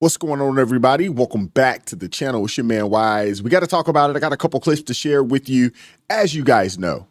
What's going on, everybody? Welcome back to the channel. It's your man Wise. We got to talk about it. I got a couple clips to share with you. As you guys know,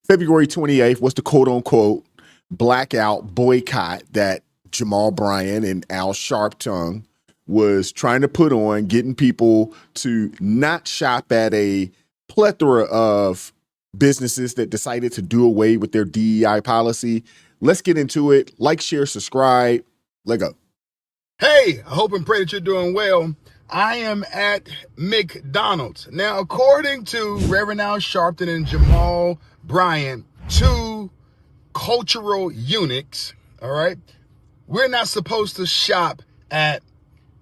February 28th was the quote-unquote blackout boycott that Jamal Bryant and Al Sharpton was trying to put on, getting people to not shop at a plethora of businesses that decided to do away with their DEI policy. Let's get into it. Like, share, subscribe. Let go. Hey, I hope and pray that you're doing well. I am at McDonald's. Now, according to Reverend Al Sharpton and Jamal Bryant, two cultural eunuchs, all right, we're not supposed to shop at,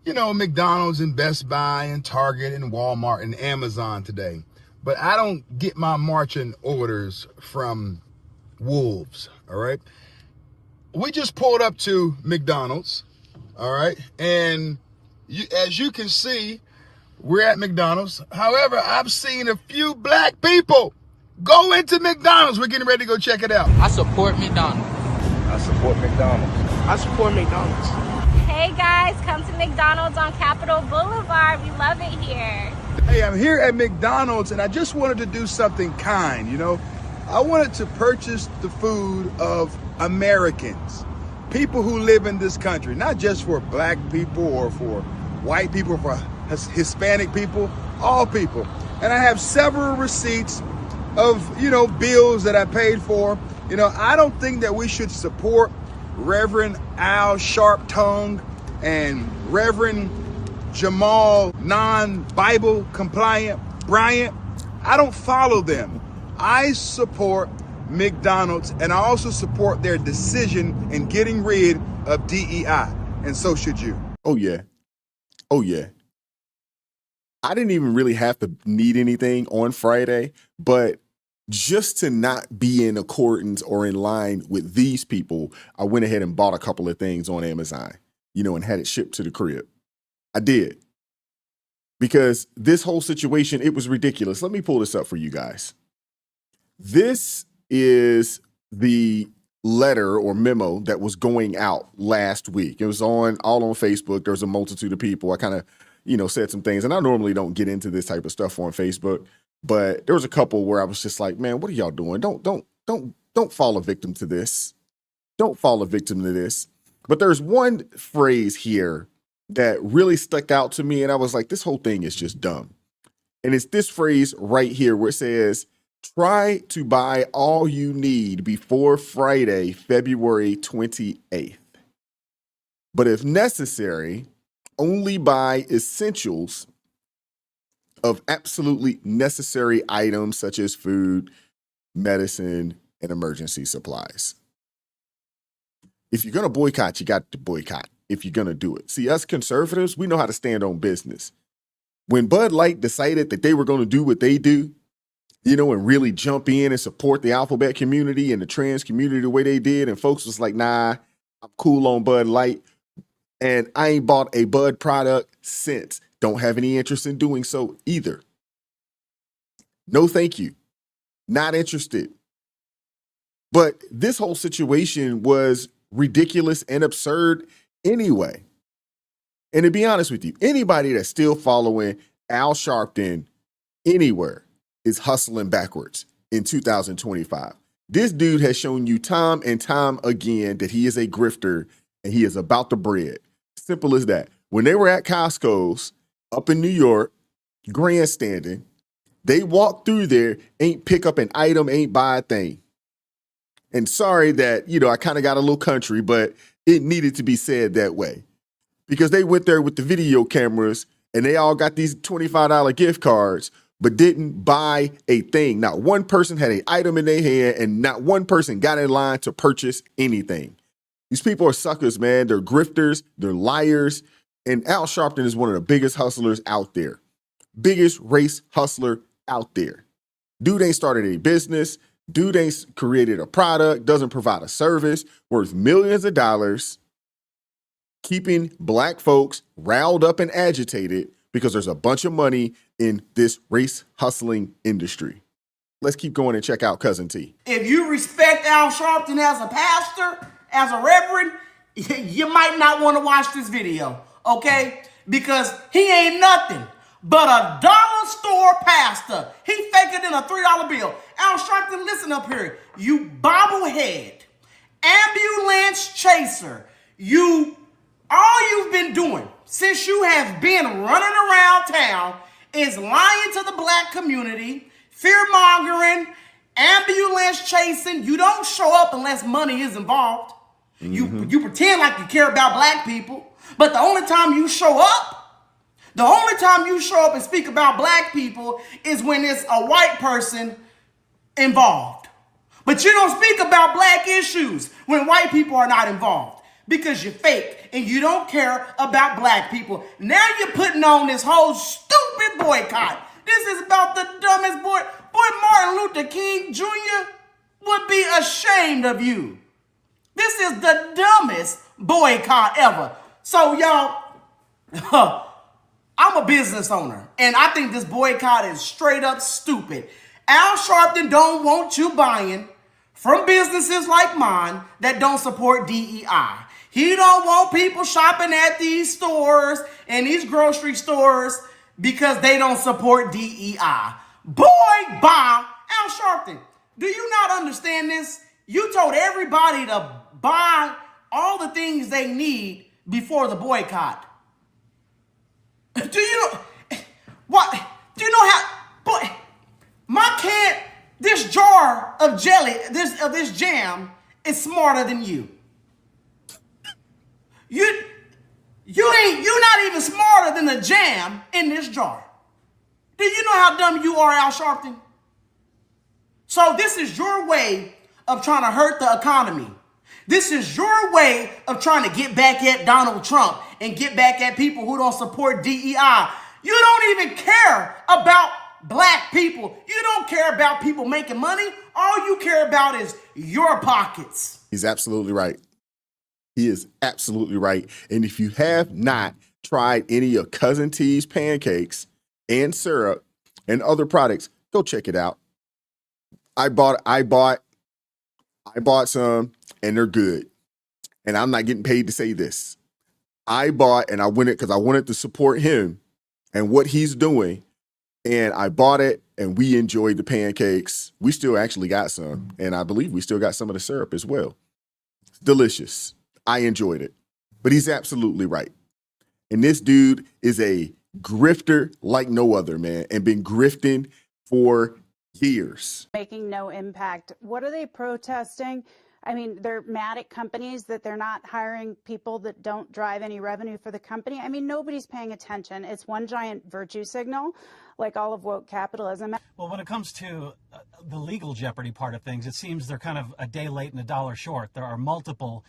McDonald's and Best Buy and Target and Walmart and Amazon today. But I don't get my marching orders from wolves, all right? We just pulled up to McDonald's. All right. And as you can see, we're at McDonald's. However, I've seen a few black people go into McDonald's. We're getting ready to go check it out. I support McDonald's. I support McDonald's. I support McDonald's. Hey guys, come to McDonald's on Capitol Boulevard. We love it here. Hey, I'm here at McDonald's and I just wanted to do something kind, I wanted to purchase the food of Americans. People who live in this country, not just for black people or for white people, for Hispanic people, all people. And I have several receipts of, bills that I paid for. I don't think that we should support Reverend Al Sharpton and Reverend Jamal non-Bible compliant Bryant. I don't follow them. I support McDonald's, and I also support their decision in getting rid of DEI, and so should you. Oh yeah. I didn't even really have to need anything on Friday, but just to not be in accordance or in line with these people, I went ahead and bought a couple of things on Amazon, and had it shipped to the crib. I did. Because this whole situation, it was ridiculous. Let me pull this up for you guys. This is the letter or memo that was going out last week. It was all on Facebook. There's a multitude of people. I kind of, said some things, and I normally don't get into this type of stuff on Facebook, but there was a couple where I was just like, man, what are y'all doing? Don't fall a victim to this. Don't fall a victim to this. But there's one phrase here that really stuck out to me, and I was like, this whole thing is just dumb. And it's this phrase right here where it says, try to buy all you need before Friday, February 28th. But if necessary, only buy essentials of absolutely necessary items such as food, medicine, and emergency supplies. If you're going to boycott, you got to boycott if you're going to do it. See, us conservatives, we know how to stand on business. When Bud Light decided that they were going to do what they do, and really jump in and support the alphabet community and the trans community the way they did. And folks was like, nah, I'm cool on Bud Light. And I ain't bought a Bud product since. Don't have any interest in doing so either. No, thank you. Not interested. But this whole situation was ridiculous and absurd anyway. And to be honest with you, anybody that's still following Al Sharpton anywhere is hustling backwards in 2025. This dude has shown you time and time again that he is a grifter and he is about the bread. Simple as that. When they were at Costco's up in New York, grandstanding, they walked through there, ain't pick up an item, ain't buy a thing. And sorry that, I kind of got a little country, but it needed to be said that way. Because they went there with the video cameras and they all got these $25 gift cards, but didn't buy a thing. Not one person had an item in their hand, and not one person got in line to purchase anything. These people are suckers, man. They're grifters, they're liars, and Al Sharpton is one of the biggest hustlers out there. Biggest race hustler out there. Dude ain't started a business. Dude ain't created a product, doesn't provide a service worth millions of dollars, keeping black folks riled up and agitated because there's a bunch of money in this race hustling industry. Let's keep going and check out Cousin T. If you respect Al Sharpton as a pastor, as a reverend, you might not want to watch this video. okay? Because he ain't nothing but a dollar store pastor. He faker than a $3 bill. Al Sharpton, listen up here. You bobblehead, ambulance chaser, all you've been doing since you have been running around town is lying to the black community, fear-mongering, ambulance chasing. You don't show up unless money is involved. You pretend like you care about black people, but the only time you show up and speak about black people is when it's a white person involved. But you don't speak about black issues when white people are not involved because you're fake and you don't care about black people. Now you're putting on this whole stupid boycott. This is about the dumbest boy. Boy, Martin Luther King Jr. would be ashamed of you. This is the dumbest boycott ever. So y'all, I'm a business owner, and I think this boycott is straight up stupid. Al Sharpton don't want you buying from businesses like mine that don't support DEI. He don't want people shopping at these stores and these grocery stores because they don't support DEI. Boy, bye. Al Sharpton, do you not understand this? You told everybody to buy all the things they need before the boycott. Do you know what? Do you know how? Boy, this jar of jelly, this jam is smarter than you. You're not even smarter than the jam in this jar. Do you know how dumb you are, Al Sharpton? So this is your way of trying to hurt the economy. This is your way of trying to get back at Donald Trump and get back at people who don't support DEI. You don't even care about black people. You don't care about people making money. All you care about is your pockets. He's absolutely right. He is absolutely right. And if you have not tried any of Cousin T's pancakes and syrup and other products, go check it out. I bought some and they're good. And I'm not getting paid to say this. I bought and I went it because I wanted to support him and what he's doing. And I bought it and we enjoyed the pancakes. We still actually got some. And I believe we still got some of the syrup as well. It's delicious. I enjoyed it. But he's absolutely right. And this dude is a grifter like no other, man, and been grifting for years. Making no impact. What are they protesting? I mean, they're mad at companies that they're not hiring people that don't drive any revenue for the company. I mean, nobody's paying attention. It's one giant virtue signal, like all of woke capitalism. Well, when it comes to the legal jeopardy part of things, it seems they're kind of a day late and a dollar short. There are multiple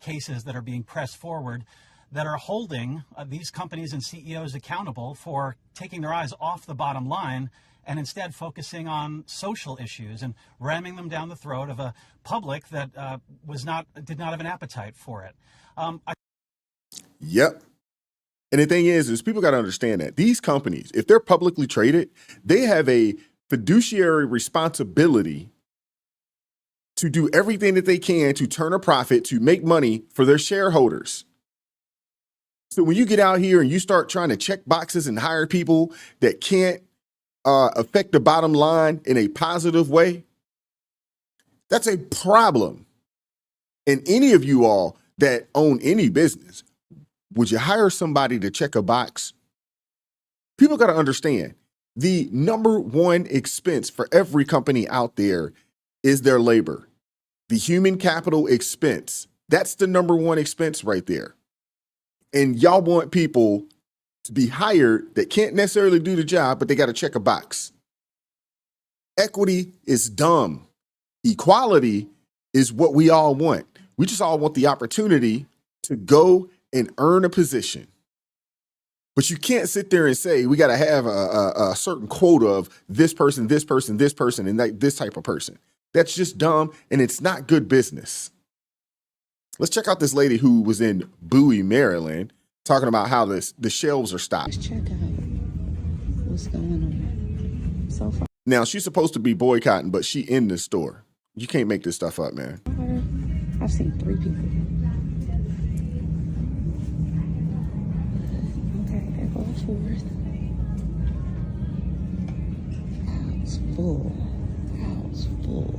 cases that are being pressed forward that are holding these companies and CEOs accountable for taking their eyes off the bottom line and instead focusing on social issues and ramming them down the throat of a public that did not have an appetite for it. Yep. And the thing is people got to understand that these companies, if they're publicly traded, they have a fiduciary responsibility to do everything that they can to turn a profit, to make money for their shareholders. So when you get out here and you start trying to check boxes and hire people that can't affect the bottom line in a positive way, that's a problem. And any of you all that own any business, would you hire somebody to check a box? People got to understand the number one expense for every company out there is their labor. The human capital expense. That's the number one expense right there. And y'all want people to be hired that can't necessarily do the job, but they got to check a box. Equity is dumb. Equality is what we all want. We just all want the opportunity to go and earn a position. But you can't sit there and say, we got to have a certain quota of this person, this person, this person, and this type of person. That's just dumb, and it's not good business. Let's check out this lady who was in Bowie, Maryland, talking about how the shelves are stocked. Let's check out what's going on so far. Now, she's supposed to be boycotting, but she in the store. You can't make this stuff up, man. I've seen 3 people. 4th. House full. House full.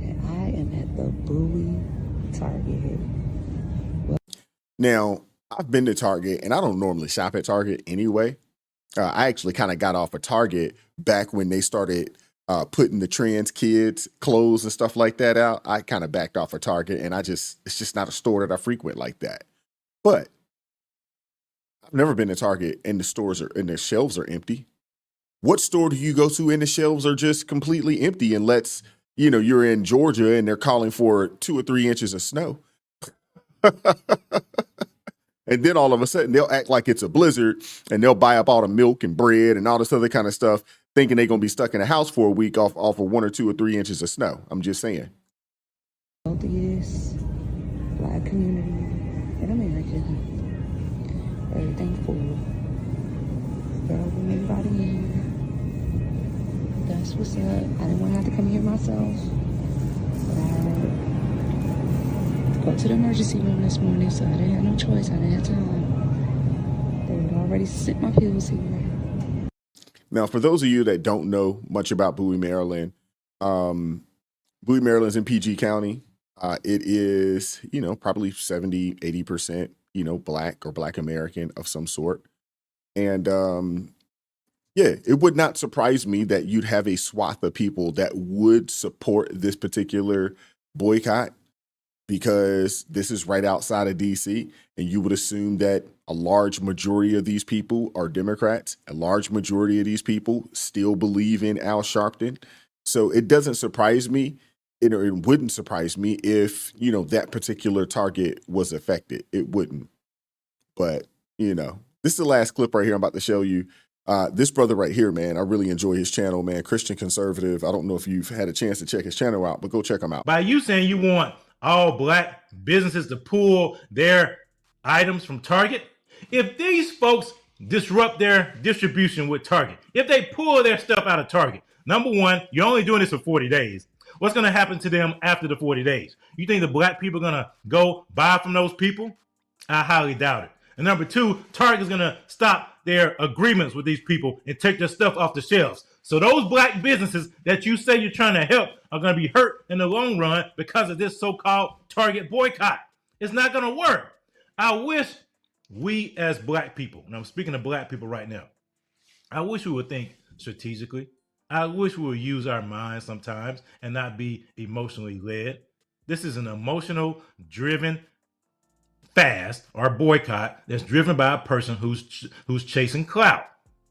And I am at the Bowie Target. Now, I've been to Target, and I don't normally shop at Target anyway. I actually kind of got off of Target back when they started putting the trans kids clothes and stuff like that out. I kind of backed off of Target, and it's just not a store that I frequent like that. But I've never been to Target and the shelves are empty. What store do you go to and the shelves are just completely empty unless, you're in Georgia and they're calling for 2 or 3 inches of snow? And then all of a sudden they'll act like it's a blizzard and they'll buy up all the milk and bread and all this other kind of stuff, thinking they're going to be stuck in a house for a week off of 1 or 2 or 3 inches of snow. I'm just saying. Wealthiest Black community in America. Everything full. Better than anybody in here. That's what's up. I didn't want to have to come here myself. But I had to go to the emergency room this morning, so I didn't have no choice. I didn't have time. They had already sent my pills here. Now, for those of you that don't know much about Bowie, Maryland, Bowie, Maryland's in PG County. It is, probably 70, 80%, Black or Black American of some sort. And it would not surprise me that you'd have a swath of people that would support this particular boycott because this is right outside of DC. And you would assume that a large majority of these people are Democrats. A large majority of these people still believe in Al Sharpton. So it doesn't surprise me. It wouldn't surprise me if, that particular target was affected. It wouldn't. But, this is the last clip right here I'm about to show you. This brother right here, man, I really enjoy his channel, man. Christian conservative. I don't know if you've had a chance to check his channel out, but go check him out. By you saying you want all Black businesses to pull their items from Target, if these folks disrupt their distribution with Target, if they pull their stuff out of Target, number one, you're only doing this for 40 days. What's going to happen to them after the 40 days? You think the Black people are going to go buy from those people? I highly doubt it. And number two, Target is going to stop their agreements with these people and take their stuff off the shelves. So those Black businesses that you say you're trying to help are going to be hurt in the long run because of this so-called Target boycott. It's not going to work. I wish we as Black people, and I'm speaking to Black people right now, I wish we would think strategically. I wish we would use our minds sometimes and not be emotionally led. This is an emotional driven fast or boycott that's driven by a person who's chasing clout.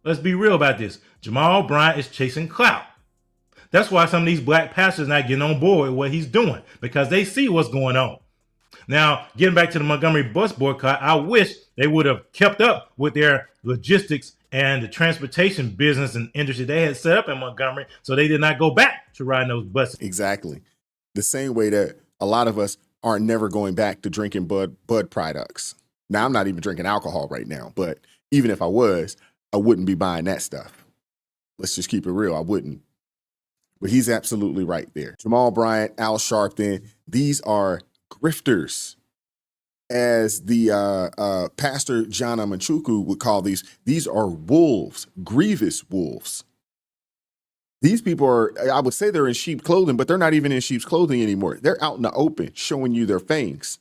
Let's be real about this. Jamal Bryant is chasing clout. That's why some of these Black pastors not getting on board with what he's doing, because they see what's going on. Now, getting back to the Montgomery bus boycott, I wish they would have kept up with their logistics and the transportation business and industry they had set up in Montgomery, so they did not go back to riding those buses. Exactly. The same way that a lot of us are never going back to drinking Bud products. Now, I'm not even drinking alcohol right now, but even if I was, I wouldn't be buying that stuff. Let's just keep it real. I wouldn't. But he's absolutely right there. Jamal Bryant, Al Sharpton, these are grifters. As the pastor John Amanchuku would call these are wolves, grievous wolves. These people are, I would say they're in sheep clothing, but they're not even in sheep's clothing anymore. They're out in the open showing you their fangs.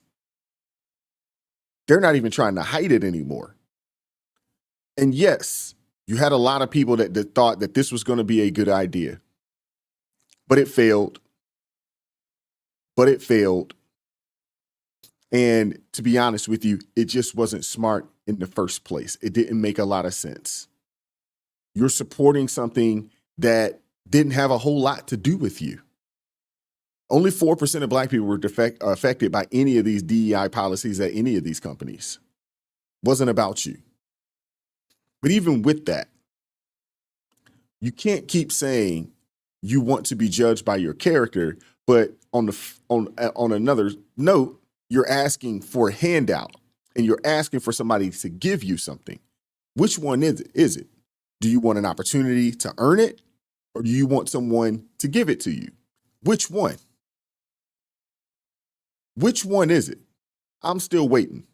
They're not even trying to hide it anymore. And yes, you had a lot of people that thought that this was going to be a good idea, but it failed. And to be honest with you, it just wasn't smart in the first place. It didn't make a lot of sense. You're supporting something that didn't have a whole lot to do with you. Only 4% of Black people were affected by any of these DEI policies at any of these companies. Wasn't about you. But even with that, you can't keep saying you want to be judged by your character, but on another note, you're asking for a handout and you're asking for somebody to give you something. Which one is it? Do you want an opportunity to earn it, or do you want someone to give it to you? Which one? Which one is it? I'm still waiting.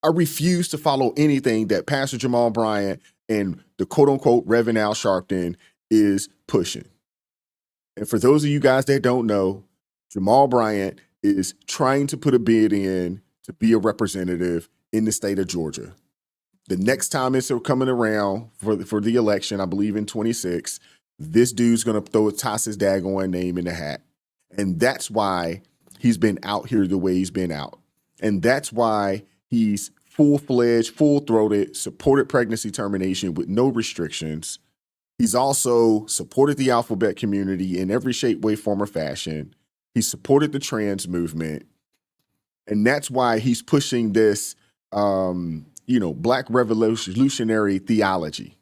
I refuse to follow anything that Pastor Jamal Bryant and the quote unquote Reverend Al Sharpton is pushing. And for those of you guys that don't know, Jamal Bryant is trying to put a bid in to be a representative in the state of Georgia. The next time it's coming around for the election, I believe in 26, this dude's going to toss his daggone name in the hat. And that's why he's been out here the way he's been out. And that's why he's full-fledged, full-throated, supported pregnancy termination with no restrictions. He's also supported the alphabet community in every shape, way, form, or fashion. He supported the trans movement. And that's why he's pushing this, Black revolutionary theology.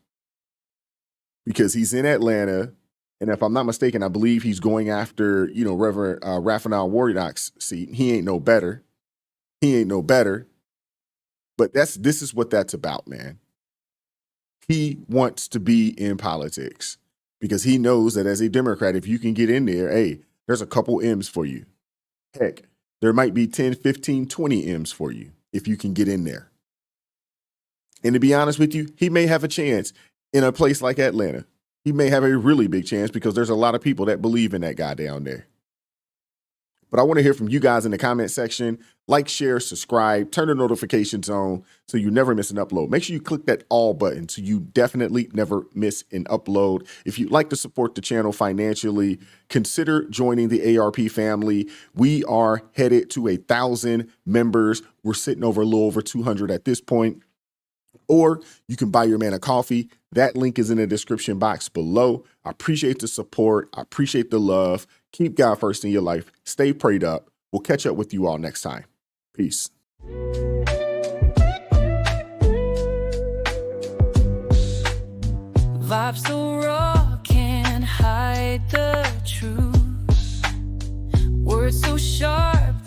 Because he's in Atlanta. And if I'm not mistaken, I believe he's going after, Reverend Raphael Warnock's seat. He ain't no better. But this is what that's about, man. He wants to be in politics because he knows that as a Democrat, if you can get in there, hey, there's a couple M's for you. Heck, there might be 10, 15, 20 M's for you if you can get in there. And to be honest with you, he may have a chance in a place like Atlanta. He may have a really big chance because there's a lot of people that believe in that guy down there. But I want to hear from you guys in the comment section. Like, share, subscribe, turn the notifications on so you never miss an upload. Make sure you click that all button so you definitely never miss an upload. If you'd like to support the channel financially, consider joining the ARP family. We are headed to 1,000 members. We're sitting over a little over 200 at this point. Or you can buy your man a coffee. That link is in the description box below. I appreciate the support. I appreciate the love. Keep God first in your life. Stay prayed up. We'll catch up with you all next time. Peace. Vibes so raw, can't hide the truth. Words so sharp,